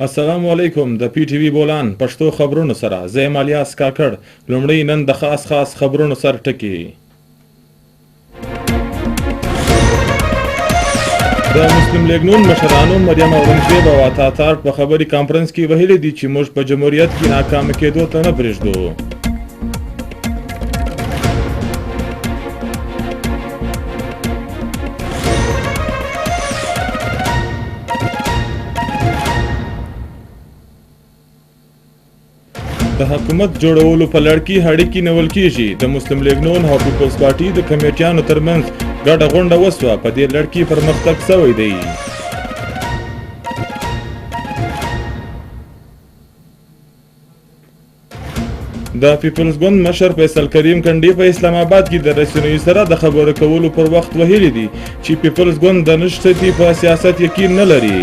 السلام علیکم د پی ټی وی بولان پښتو خبرونو سره زه یم الیاس کاکړ. لومړی نن د خاص خبرونو سر ټکي. د مسلم لیگ نون مشرانو مریم اورنګزیب او عطا په خبري کانفرنس کې ویلي دي چې موږ په جمهوریت کې ناکام کېدو ته نه پرېږدو. د حکومت جوړولو په لړ کې اړیکې نیول کېږي. د مسلم لیگ نون او پیپلز پارټي د کمیټیانو ترمنځ ګډه غونډه وسوه. په دې لړ کې پرمختګ سوی دی. د پیپلز ګوند مشر فیصل کریم کنډي په اسلام آباد کې د رسنیو سره د خبرو کولو پر وخت ویلي دي چې پیپلز ګوند د نشټي په سیاست یقین نه لري.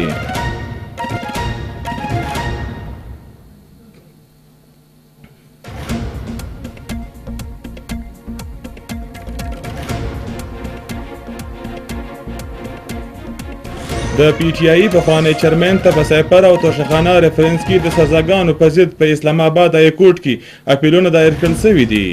د پی ټی آی پخوانی چیرمن ته په سایپر او توشخانه ریفرنس کې د سزاګانو په ضد په اسلام آباد های کورټ کې اپیلونه دایر کړل شوي دي.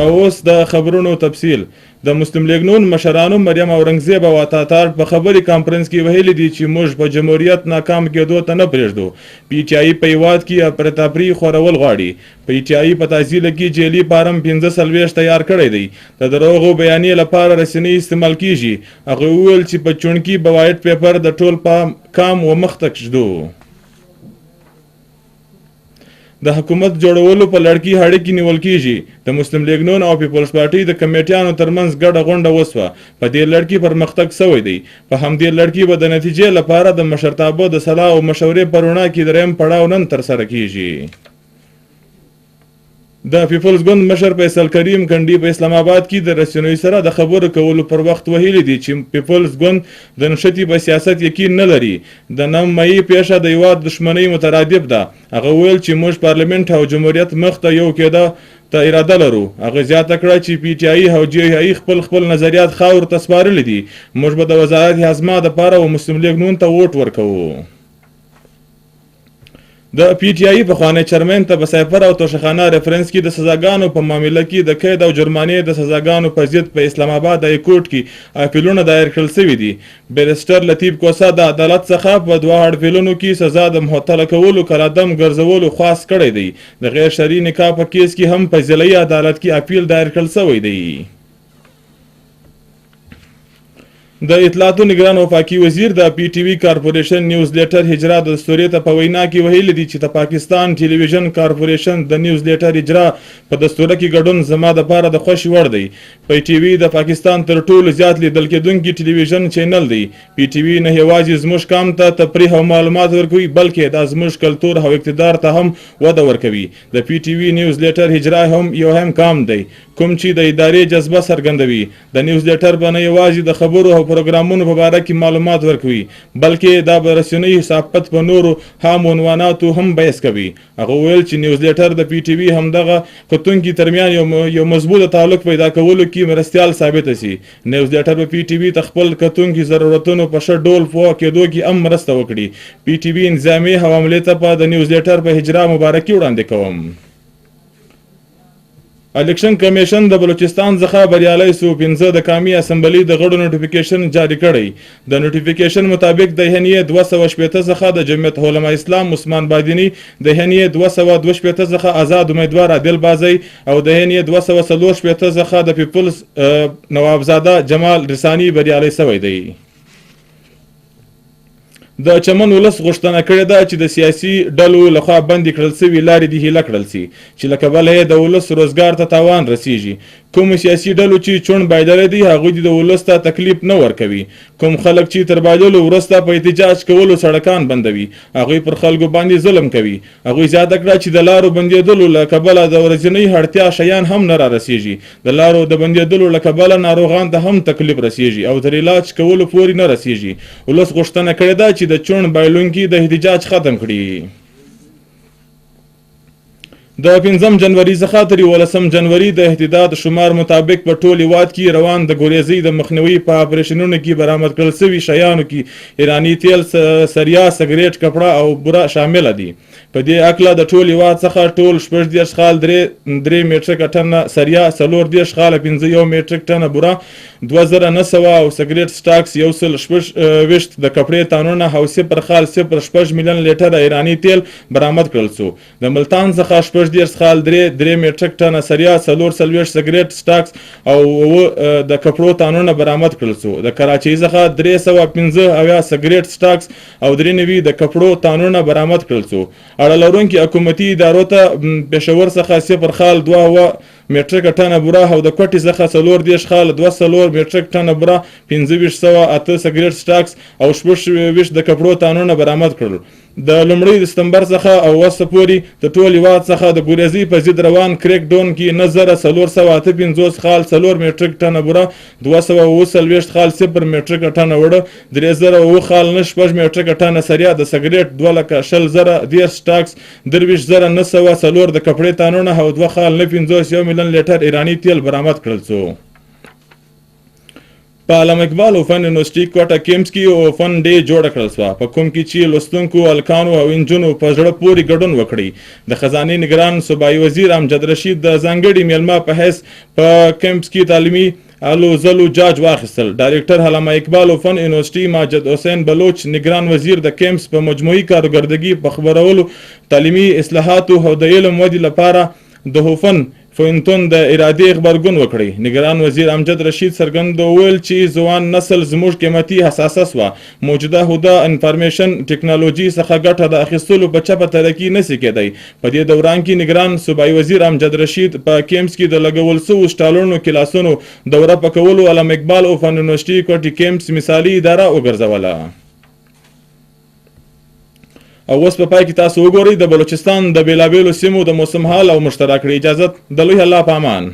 او اوس د خبرونو تفصیل. د مسلم لیگ نون مشرانو مریم اورنګزیب او عطا په خبري کانفرنس کې ویلي دي چې موږ په جمهوریت ناکام کېدو ته نه پرېږدو. پی ټی آی په هیواد کې افراطافري خورول غواړي. پی ټی آی په تعزیله کې جیلي فارم 45 تیار کړی دی. د دروغو بیانیې لپاره رسنۍ استعمال کیږي. هغه وویل چې په چونکي په وایټ پیپر د ټول کام ومخ ته کږدو. د حکومت جوړولو په لړ کې اړیکې نیول کېږي. د مسلم لیگ نون او پیپلز پارټي د کمیټیانو ترمنځ ګډه غونډه وسوه. په دې لړ کې پرمختګ سوی دی. په همدې لړ کې به د نتیجې لپاره د مشرتابه د صلاح او مشورې په رڼا کې دریم پړاو نن ترسره کېږي. د پیپلز ګوند مشر فیصل کریم کنډي په اسلام آباد کې د رسنیو سره د خبرو کولو پر وخت ویلي دي چې پیپلز ګوند د نشټي په سیاست یقین نه لري. د 9 مئی پیښه د هیواد دښمنۍ مترادف ده. هغه ویل چې موږ پارلیمنت او جمهوریت مخ ته یو کېده ته اراده لرو. هغه زیاته کړه چې پی ټی آی او جی آی خپل نظریات خاور ته سپارلي دي. موږ به د وزارت هضمه دپاره او مسلم لیگ نون ته ووټ ورکوو. د پی ټی آی پخوانی چیرمن ته په سایپر او توشخانه ریفرنس کې د سزاګانو په معامله کې د قید او جرمانې د سزاګانو په ضد په اسلام آباد های کورټ کې اپیلونه دایر کړل شوي دي. بیرسټر لطیف کوسه د عدالت څخه په 2 اپیلونو کې سزا د معطله کولو کلادم ګرځولو خواست کړی دی. د غیر شرعي نکاح په کیس کې هم په ضلعي عدالت کې اپیل دایر کړل شوی دی. د اطلاعاتو نگران وفاقي وزیر د پی ټی وی کارپوریشن نیوز لیټر هجرا د دستوري ته په وینا کې ویلي دي چې د پاکستان ټلویزیون کارپوریشن د نیوز لیټر هجرا په دستوره کې ګډون زما د پاره د خوښي وړ دی. پی ټی وی د پاکستان تر ټولو زیات لیدل کېدونکي ټلویزیون چینل دی. پی ټی وی نه یوازې زموږ قام ته تفریح او معلومات ورکوي بلکې دا زموږ کلتور او اقتدار ته هم وده ورکوي. د پی ټی وی نیوز لیټر هجرا هم یو هم کام دی کوم چې د ادارې جذبه څرګندوي. د نیوز لیټر به نه یوازې د خبرو او پروګرامونو په باره کې معلومات ورکوي بلکې دا به رسنۍ صحافت په نورو هام عنواناتو هم بحث کوي. هغه ویل چې نیوز لیټر د پی ټی وی همدغه کتونکي ترمیان یو مضبوط تعلق پیدا کولو کې مرستیال ثابت شي. نیوز لیټر په پی ټی وی ته خپل کتونکي ضرورتونو په ښه ډول پوه کېدو کې هم مرسته وکړي. پی ټی وی انظامي حواملې ته په د نیوز لیټر په هجرا مبارکي وړاندې کوم. الیکشن کمیشن د بلوچستان څخه بریالی سو 15 د قومي اسمبلی د غړو نوټیفیکیشن جاری کړی. د نوټیفیکیشن مطابق د هنیه 280 څخه د جمعیت علماء اسلام عثمان بادینی، د هنیه 222 څخه آزاد امیدوار عادل بازی او د هنیه 240 څخه د پیپلز نوابزاده جمال رسانی بریالی سوی دی. د چمن ولس غوښتنه کړې ده چې د سیاسي ډلو لخوا بندي کړل شوي لارې دې هیله کړل شي چې له کبله یې د ولس روزګار ته تاوان رسیږي. کوم سیاسي ډلو چې چون بایدلې دي هغوی د ولس ته تکلیف نه ورکوي. کوم خلک چې تر بایدلو وروسته په احتجاج کولو سړکان بندوي هغوی پر خلکو باندې ظلم کوي. هغوی زیاته کړه چې د لارو بندېدلو له کبله د ورځنۍ اړتیا شیان هم نه را رسیږي. د لارو د بندېدلو له کبله ناروغان ته هم تکلیف رسیږي او تر علاج کولو پورې نه رسیږي. ولس غوښتنه کړې ده چې د چون بایلونکي د احتجاج ختم کړي. د 5 جنوري څخه تر 11 جنوري د احتداد شمار مطابق په ټول هیواد کې روان د ګوریزي د مخنیوي په اپریشنونو کې برآمد کړل شوي شیانو کې ایراني تیل، سریا، سګریټ، کپړه او بوره شامل دي. په دې اکله د ټول هیواد څخه ټول 14 خال 3 میټریک ټنه سریا، 14 خال 51 میټریک ټنه بوره، 2900 او سګریټ سټاکس، 120 د کپړې تانونه او 0 خال 0.5 میلیون لیټر ایراني تیل برآمد کړل شو. د ملتان څخه 14 خال 3 میټریک ټنه سریا، 44 سګریټ سټاکس او د کپړو تانونه برآمد کړل شو. د کراچۍ څخه 315 سګریټ سټاکس او 93 د کپړو تانونه برآمد کړل شو. اړه لرونکي حکومتي ادارو ته پېښور څخه 0 خال 2 میټریک ټنه بوره او د کوټې څخه 14 خال 2 میټریک ټنه بوره، 2508 سګریټ سټاکس او 26 د کپړو تانونه برآمد کړل. د لومړۍ دسمبر څخه او اوسه پورې د ټول هیواد څخه د ګوریزي په ضد روان کریک ډون کې 9458 خال 4 میټریک ټنه بوره، 240 خال 0 میټریک ټنه وړه، 3000 خال 9 میټریک ټنه سریا، د سګریټ 2,00,000 سټاکس، 23904 د کپړې تانونه او 2 خال 9.51 میلیون لیټر ایراني تیل برآمد کړل شو. په علامه اقبال اوپن یونیورسټي کوټه کیمپس کې اوپن ډے جوړه کړل شوه، په کوم کې چې لوستونکو، هلکانو او نجونو په زړه پورې ګډون وکړي. د خزانې نگران صوبایي وزیر امجد رشید د ځانګړي میلمه په حیث په کیمپس کې تعلیمي الو زلو جاج واخیستل. ډایرکټر علامه اقبال اوپن یونیورسټي ماجد حسین بلوچ نگران وزیر د کیمپس په مجموعي کارکردګي په خبرولو، تعلیمي اصلاحاتو او د علم ودې لپاره د اوپن فوینتون د ارادې غبرګون وکړي. نگران وزیر امجد رشید څرګندول چې ځوان نسل زموږ قیمتي حساسه سوه. موجوده هوده انفارمیشن ټکنالوژي څخه ګټه د اخیستلو په چپه ترقي نشي کېدی. په دې دوران کې نگران صوبایي وزیر امجد رشید په کیمپس کې د لګول شوو سټالونو کلاسونو دوره په کولو علامه اقبال اوپن یونیورسټي کوټې کیمپس مثالي اداره وګرځوله. او اوس په پای کې تاسو وګورئ د بلوچستان د بیلابیلو سیمو د موسم حال او مشترک اجازت د لوی الله په امان.